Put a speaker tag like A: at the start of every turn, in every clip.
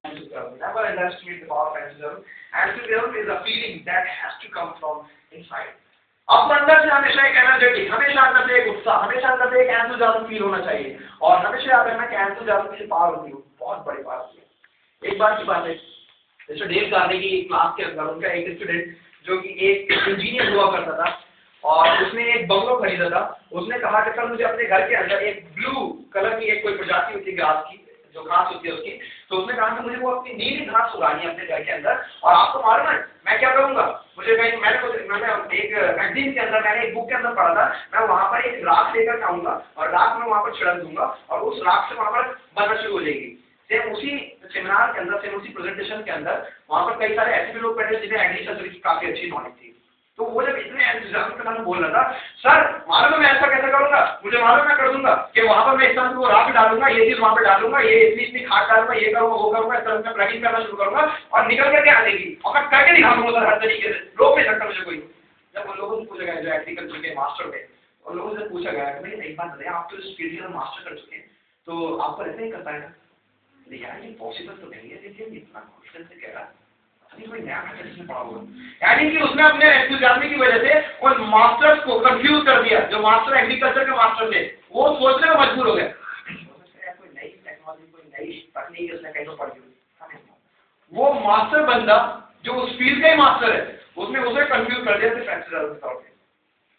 A: enthusiasm. Never underestimate the power of enthusiasm. Enthusiasm is a feeling that has to come from inside. आपको अंदर से हमेशा एक energetic, हमेशा अंदर से एक उत्साह, हमेशा अंदर से एक एंथुसियाज्म फील होना चाहिए और हमेशा याद रखना कि एंथुसियाज्म की पावर होती है, बहुत बड़ी पावर होती है। एक बार की बात है, जैसे डेव कार्नेगी की क्लास के अंदर उनका एक स्टूडेंट जो कि एक इंजीनियर हुआ करता था और उसने एक बंगलो खरीदा था। उसने कहा कि सर मुझे अपने घर के अंदर एक ब्लू कलर की एक कोई प्रजाति होती है घास की, जो घास होती है उसकी, तो उसने कहा कि मुझे वो अपनी नीली घास उगानी है अपने घर के अंदर। और आपको मालूम है मैं क्या करूंगा, मुझे मैंने एक मैगजीन के अंदर, मैंने एक बुक के अंदर पढ़ा था, मैं वहां पर एक राख लेकर आऊंगा और राख में वहां पर छिड़क दूंगा और उस राख से वहां पर बनना शुरू हो जाएगी। सेम उसी सेमिनार के अंदर, सेम उसी प्रेजेंटेशन के अंदर वहां पर कई सारे ऐसे भी लोग बैठे जिन्हें एग्रीकल्चर की काफी अच्छी नॉलेज थी। तो वो जब इतने एंथुसियाज्म के साथ बोल रहा था, सर मालूम है मैं ऐसा कैसे करूंगा, मुझे मालूम मैं कर दूंगा कि वहां पर मैं इस तरह से वो राख डालूंगा, ये चीज वहां पर डालूंगा, ये इतनी खाद डालूंगा, ये करूंगा वो करूंगा, इस तरह से प्लगिंग करना शुरू करूंगा और निकल करके आ जाएगी और मैं करके दिखा दूंगा सर हर तरीके से, रोक नहीं सकता मुझे कोई। जब उन लोगों से पूछा गया जो एग्रीकल्चर के मास्टर थे, उन लोगों से पूछा गया कि भाई एक बात बताइए, आप तो इस फील्ड के मास्टर कर चुके हैं, तो आपको ऐसे ही कर पाएगा? यार ये पॉसिबल तो नहीं है, लेकिन इतना कॉन्फिडेंस से कह रहा है, कोई नया मैथड पढ़ा होगा। यानी कि उसने अपने एंथुसियाज्म की वजह से उन मास्टर्स को कंफ्यूज कर दिया, जो मास्टर एग्रीकल्चर के मास्टर थे, वो सोचने में मजबूर हो गए कोई नई टेक्नोलॉजी, कोई नई तकनीक उसने कहीं तो पढ़ी हुई। वो मास्टर बंदा जो उस फील्ड का ही मास्टर है, उसने उसे कंफ्यूज कर दिया सिर्फ एंथुसियाज्म के तौर पे।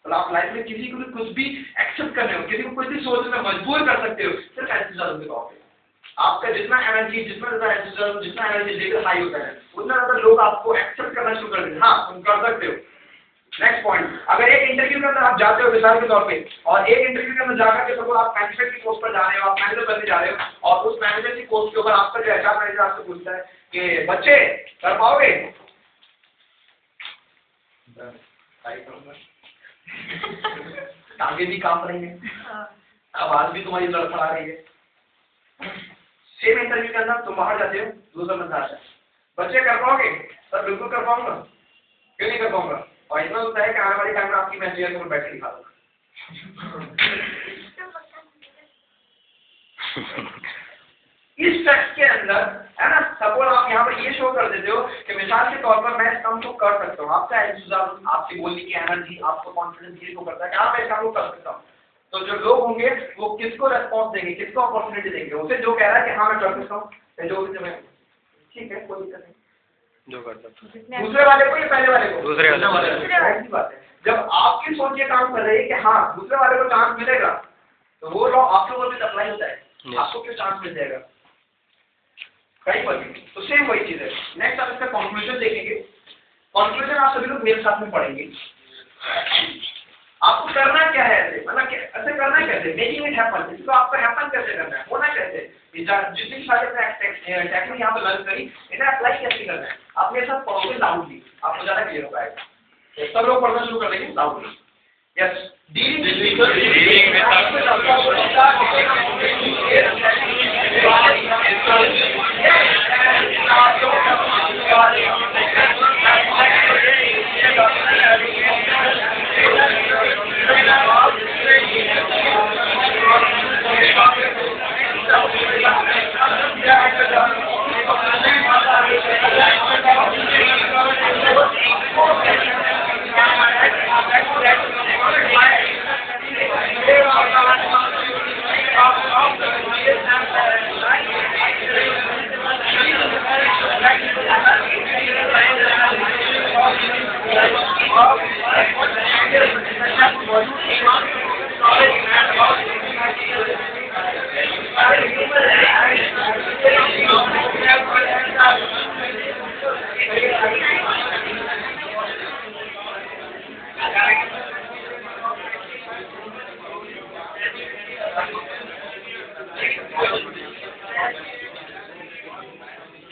A: तो आप लाइफ में किसी को भी कुछ भी एक्सेप्ट करने हो, किसी को कुछ भी सोचने में मजबूर कर सकते हो सिर्फ एंथुसियाज्म के तौर पे। आपका जितना एनर्जी, जितना ज्यादा एंथुसियाज्म, जितना एनर्जी लेवल हाई होता है, उतना ज्यादा लोग आपको एक्सेप्ट करना शुरू कर देते हैं। हाँ तुम कर सकते हो। नेक्स्ट पॉइंट, अगर एक इंटरव्यू के अंदर आप जाते हो मिसाल के तौर पे, और एक इंटरव्यू के अंदर जाकर के सपोज आप मैनेजर की पोस्ट पर जा रहे हो, आप मैनेजर बनने जा रहे हो और उस मैनेजर की पोस्ट के ऊपर आपका जो एचआर मैनेजर आपसे पूछता है कि बच्चे कर पाओगे, आगे भी काम करेंगे, आवाज भी तुम्हारी लड़खड़ा रही है। सेम इंटरव्यू के अंदर तुम बाहर जाते हो, दूसरा बंदा आता है, बच्चे कर पाओगे? सर बिल्कुल कर पाऊंगा। क्यों नहीं कर पाऊंगा? और इतना होता है कि आने वाले टाइम में आपकी मैं चेयर पर बैठ के दिखा दूंगा। इस टेक्स्ट के अंदर है ना, सपोज आप यहाँ पर ये शो कर देते हो कि मिसाल के तौर पर मैं इस काम को कर सकता हूँ, आपका एंथुसियाज्म, आपकी बोलने की एनर्जी, आपको कॉन्फिडेंस ये को करता है कि हाँ मैं इस काम को कर सकता हूँ। तो जो लोग होंगे वो किसको रेस्पॉन्स देंगे, किसको अपॉर्चुनिटी देंगे? उसे जो कह रहा है कि हाँ मैं कर सकता हूँ, जो ठीक है कोई दिक्कत नहीं, जो करता है दूसरे वाले को या पहले वाले को? दूसरे वाले को। बात है, जब आपकी सोच ये काम कर रही है कि हाँ दूसरे वाले को चांस मिलेगा, तो वो लॉ आपके ऊपर भी अप्लाई होता है, आपको क्यों चांस मिल जाएगा? कहीं पर भी। तो सेम वही चीज है। नेक्स्ट आप इसका कंक्लूजन देखेंगे। कंक्लूजन आप सभी लोग मेरे साथ में पढ़ेंगे। आपको करना क्या है ऐसे, मतलब ऐसे करना कैसे, मेकिंग इट हैपन, इसको आपको हैपन कैसे करना है, होना कैसे, जितनी सारी टेक्निक यहाँ पे लर्न करी, इन्हें अप्लाई कैसे करना है, आप मेरे साथ पढ़ोगे लाउडली, आपको ज्यादा क्लियर हो पाएगा। सब लोग पढ़ना शुरू कर देंगे लाउडली। यस,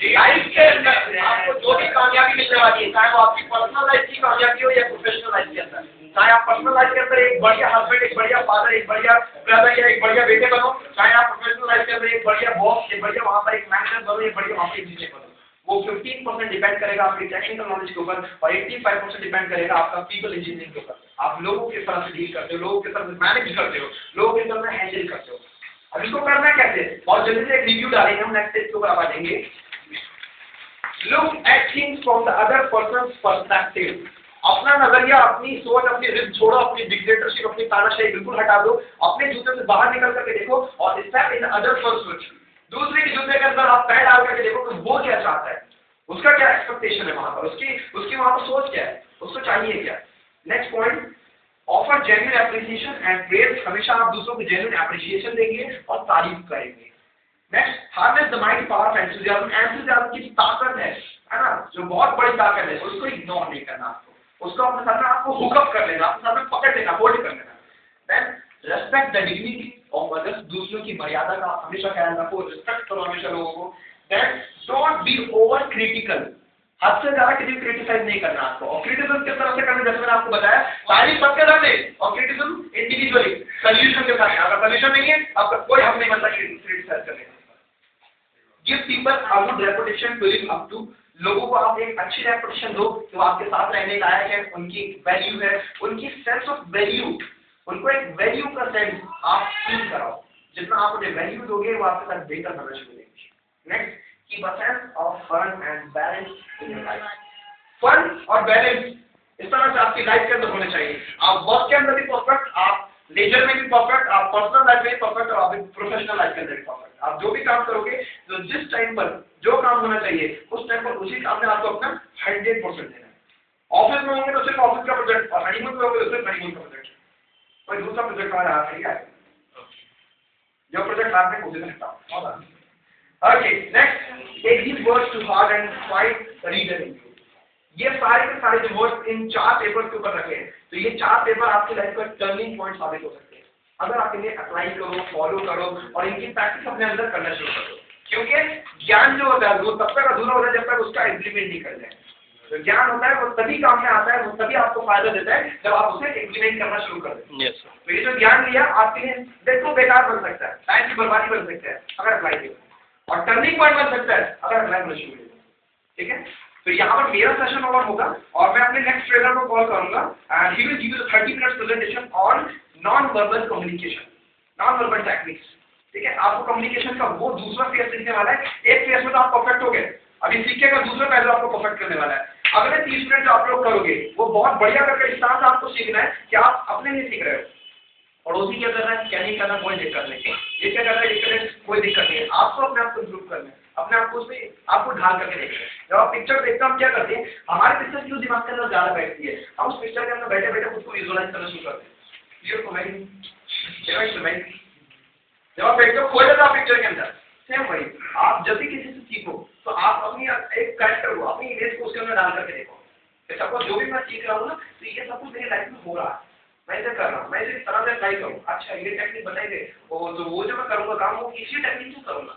A: लाइफ के अंदर आपको जो भी कामयाबी मिलने वाली है, चाहे वो आपकी पर्सनल लाइफ की कामयाबी हो या प्रोफेशनल लाइफ के अंदर, चाहे आप पर्सनल लाइफ के अंदर एक बढ़िया हस्बैंड, एक बढ़िया फादर, एक बढ़िया ब्रदर या एक बढ़िया बेटे बनो, चाहे आप प्रोफेशनल लाइफ के अंदर एक बढ़िया बॉस, एक बढ़िया वहां पर एक मैनेजर बनो, एक बढ़िया वहां पर इंजीनियर बनो, वो 15% डिपेंड करेगा आपकी टेक्निकल नॉलेज के ऊपर और 85% डिपेंड करेगा आपका पीपल इंजीनियरिंग के ऊपर। आप लोगों के तरह से डील करते हो, लोगों के तरह से मैनेज करते हो, लोगों के तरह से हैंडल करते हो। अब इसको करना कैसे, और जल्दी से एक रिव्यू डालेंगे हम, नेक्स्ट स्टेज के ऊपर आ जाएंगे। Look at things from the other persons perspective. अपना नजरिया, अपनी सोच, अपनी जिद छोड़ो, अपनी डिक्टेटरशिप, अपनी तानाशाही बिल्कुल हटा दो, अपने जूते से बाहर निकल करके देखो और स्टेप इन अदर पर्सपेक्टिव। दूसरे के जूते के अंदर आप पैर डाल करके देखो कि वो क्या चाहता है, उसका क्या एक्सपेक्टेशन है वहां पर, उसकी वहां पर सोच क्या है, उसको चाहिए क्या। Next point, offer genuine appreciation and praise. हमेशा आप दूसरों को जेन्युइन एप्रिसिएशन देंगे और तारीफ करेंगे। Next, harness the mighty power of enthusiasm. Enthusiasm की ताकत है ना, जो बहुत बड़ी ताकत है, उसको इग्नोर नहीं करना आपको, उसको अपने साथ में आपको हुकअप कर लेना, अपने साथ में पकड़ लेना, होल्ड कर लेना। Then respect the dignity of others. दूसरों की मर्यादा का हमेशा ख्याल रखो, रिस्पेक्ट करो हमेशा लोगों को। Then don't be over critical. हद से ज्यादा किसी को क्रिटिसाइज नहीं करना आपको। और क्रिटिसिज्म किस तरह से करना, जैसे मैंने आपको बताया, तारीफ सबके सामने और क्रिटिसिज्म इंडिविजुअली, सोल्यूशन के साथ। अगर सोल्यूशन नहीं है, आपका कोई हक नहीं बनता क्रिटिसाइज करने का। Give people a good reputation to live up to. लोगों को आप एक अच्छी रेपुटेशन दो, जो आपके साथ रहने लायक है, उनकी वैल्यू है, उनकी सेंस ऑफ वैल्यू, उनको एक वैल्यू का सेंस आप फील कराओ। जितना आप उन्हें वैल्यू दोगे, वो आपके साथ बेहतर करना शुरू करेंगे। Next, keep a sense of fun and balance in your life. Fun और बैलेंस इस तरह से आपकी लाइफ के अंदर होने चाहिए। आप वर्क के अंदर भी परफेक्ट, आप लेजर में भी परफेक्ट, आप पर्सनल लाइफ में भी परफेक्ट, और आप प्रोफेशनल लाइफ के अंदर भी परफेक्ट। आप जो भी काम करोगे, तो जिस टाइम पर जो काम होना चाहिए, उस टाइम पर उसी काम में आपको अपना 100% देना है। ऑफिस में होंगे तो सिर्फ ऑफिस का प्रोजेक्ट, और हनीमून में होंगे तो सिर्फ हनीमून का प्रोजेक्ट। कोई दूसरा प्रोजेक्ट हमारे हाथ नहीं है, जो प्रोजेक्ट हाथ में उसे हटाओ। Okay, next, take these words to heart and fight the reader in you. ये सारे के सारे जो वर्ड्स इन 4 पेपर के ऊपर रखे हैं, तो ये 4 पेपर आपकी लाइफ का टर्निंग पॉइंट साबित हो सकते हैं अगर आप इन्हें अप्लाई करो, फॉलो करो और इनकी प्रैक्टिस अपने अंदर करना शुरू करो। क्योंकि ज्ञान जो होता है वो तब तक अधूरा होता है जब तक उसका इम्प्लीमेंट नहीं कर जाए। जो ज्ञान होता है वो तभी काम में आता है, वो तभी आपको फायदा देता है जब आप उसे इम्प्लीमेंट करना शुरू कर देते हैं। तो ये जो ज्ञान लिया आपके लिए देखो बेकार बन सकता है, टाइम की बर्बादी बन सकता है अगर अप्लाई किया, और टर्निंग पॉइंट बन सकता है अगर अप्लाई करना शुरू किया। ठीक है, तो यहाँ पर मेरा सेशन ओवर होगा और मैं अपने नेक्स्ट ट्रेनर को कॉल करूंगा and he will give you 30 minutes presentation on non verbal communication, non verbal techniques. ठीक है, आपको कम्युनिकेशन का वो दूसरा फेस सीखने वाला है। एक फेस में तो आप परफेक्ट हो गए, अभी सीखेगा दूसरा पहलू आपको परफेक्ट करने वाला है। अगले 30 मिनट जो आप लोग करोगे वो बहुत बढ़िया करके इस तरह से आपको सीखना है कि आप अपने लिए सीख रहे हो। पड़ोसी क्या कर रहा है, क्या नहीं करना, कोई दिक्कत नहीं। ये क्या कर रहा है, डिफरेंस, कोई दिक्कत नहीं है। आपको अपने आप को इम्प्रूव करना है, अपने आप को उसमें आपको ढाल करके देखना है। जब आप पिक्चर देखते हैं, हम क्या करते हैं, हमारे पिक्चर क्यों दिमाग के अंदर ज्यादा बैठती है, हम उस पिक्चर के अंदर बैठे बैठे खुद को विजुअलाइज करना शुरू करते हैं। जब आप बैठते हो खो जाता है पिक्चर के अंदर। सेम वही, आप जब भी किसी से सीखो तो आप अपनी एक कैरेक्टर को, अपनी इमेज को उसके अंदर डाल करके देखो। सपोज जो भी मैं सीख रहा हूँ ना, तो ये सब कुछ मेरी लाइफ में हो रहा है, मैं इसे कर रहा हूँ, मैं इसे इस तरह से अप्लाई करूँ। अच्छा, ये टेक्निक बताइए, तो वो जो मैं करूँगा काम, वो इसी टेक्निक से करूँगा।